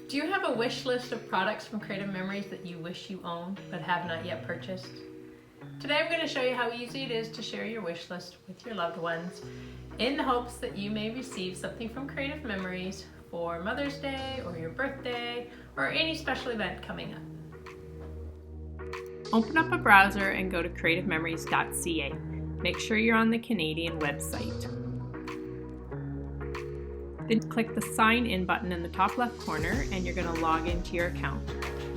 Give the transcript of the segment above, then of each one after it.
Do you have a wish list of products from Creative Memories that you wish you owned but have not yet purchased? Today I'm going to show you how easy it is to share your wish list with your loved ones in the hopes that you may receive something from Creative Memories for Mother's Day or your birthday or any special event coming up. Open up a browser and go to creativememories.ca. Make sure you're on the Canadian website. Then click the sign in button in the top left corner and you're going to log into your account.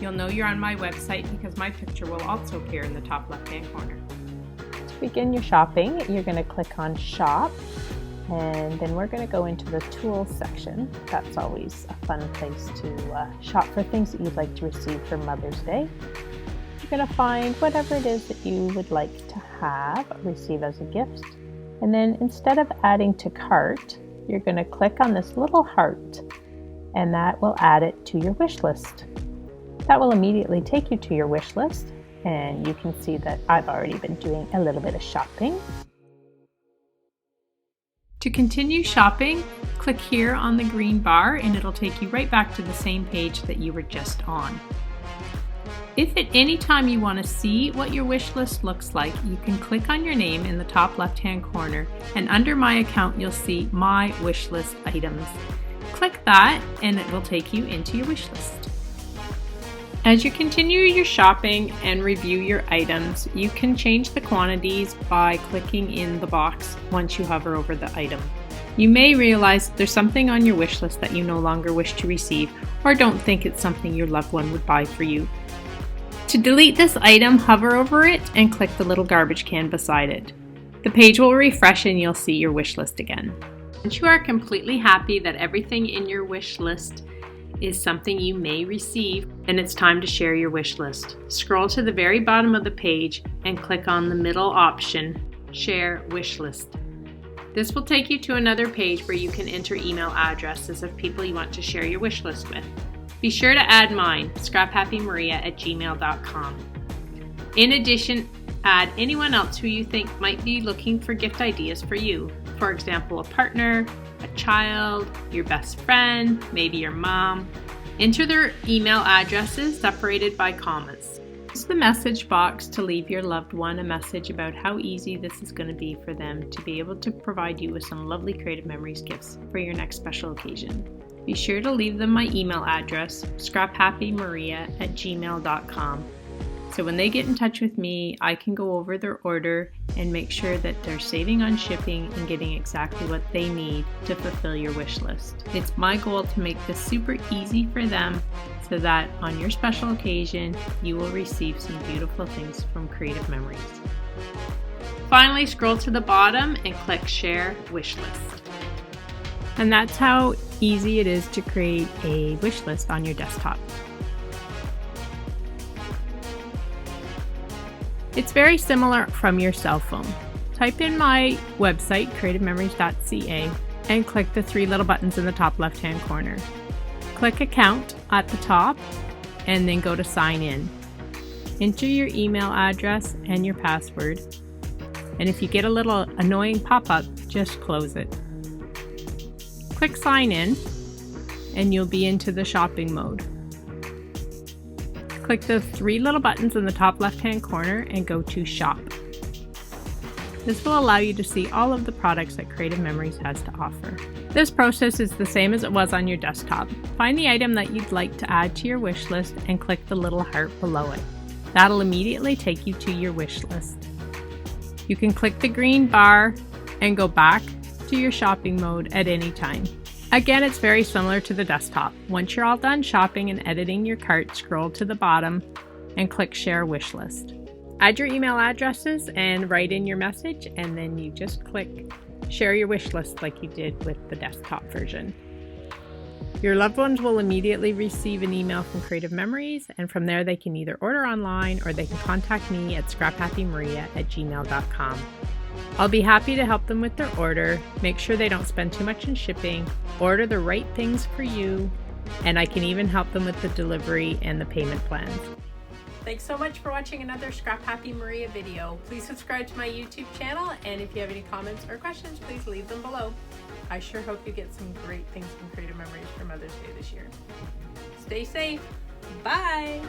You'll know you're on my website because my picture will also appear in the top left hand corner. To begin your shopping, you're going to click on Shop, and then we're going to go into the Tools section. That's always a fun place to shop for things that you'd like to receive for Mother's Day. You're going to find whatever it is that you would like to have receive as a gift, and then instead of adding to cart, you're going to click on this little heart, and that will add it to your wish list. That will immediately take you to your wish list, and you can see that I've already been doing a little bit of shopping. To continue shopping, click here on the green bar and it'll take you right back to the same page that you were just on. If at any time you want to see what your wish list looks like, you can click on your name in the top left-hand corner, and under My Account you'll see My Wish List Items. Click that and it will take you into your wish list. As you continue your shopping and review your items, you can change the quantities by clicking in the box once you hover over the item. You may realize that there's something on your wish list that you no longer wish to receive or don't think it's something your loved one would buy for you. To delete this item, hover over it and click the little garbage can beside it. The page will refresh and you'll see your wish list again. Once you are completely happy that everything in your wish list is something you may receive, then it's time to share your wish list. Scroll to the very bottom of the page and click on the middle option, Share Wish List. This will take you to another page where you can enter email addresses of people you want to share your wish list with. Be sure to add mine, scraphappymaria@gmail.com. In addition, add anyone else who you think might be looking for gift ideas for you. For example, a partner, a child, your best friend, maybe your mom. Enter their email addresses separated by commas. Use the message box to leave your loved one a message about how easy this is going to be for them to be able to provide you with some lovely Creative Memories gifts for your next special occasion. Be sure to leave them my email address, scraphappymaria@gmail.com. So when they get in touch with me, I can go over their order and make sure that they're saving on shipping and getting exactly what they need to fulfill your wish list. It's my goal to make this super easy for them so that on your special occasion, you will receive some beautiful things from Creative Memories. Finally, scroll to the bottom and click Share Wish List. And that's how easy it is to create a wish list on your desktop. It's very similar from your cell phone. Type in my website, creativememories.ca, and click the three little buttons in the top left-hand corner. Click Account at the top, and then go to Sign In. Enter your email address and your password, and if you get a little annoying pop-up, just close it. Click Sign In, and you'll be into the shopping mode. Click the three little buttons in the top left-hand corner and go to Shop. This will allow you to see all of the products that Creative Memories has to offer. This process is the same as it was on your desktop. Find the item that you'd like to add to your wish list and click the little heart below it. That'll immediately take you to your wish list. You can click the green bar and go back to your shopping mode at any time. Again, it's very similar to the desktop. Once you're all done shopping and editing your cart, scroll to the bottom and click Share Wish List. Add your email addresses and write in your message, and then you just click Share Your Wish List like you did with the desktop version. Your loved ones will immediately receive an email from Creative Memories, and from there they can either order online or they can contact me at scraphappymaria@gmail.com. I'll be happy to help them with their order, make sure they don't spend too much in shipping, order the right things for you, and I can even help them with the delivery and the payment plans. Thanks so much for watching another Scrap Happy Maria video. Please subscribe to my YouTube channel, and if you have any comments or questions, please leave them below. I sure hope you get some great things from Creative Memories for Mother's Day this year. Stay safe. Bye.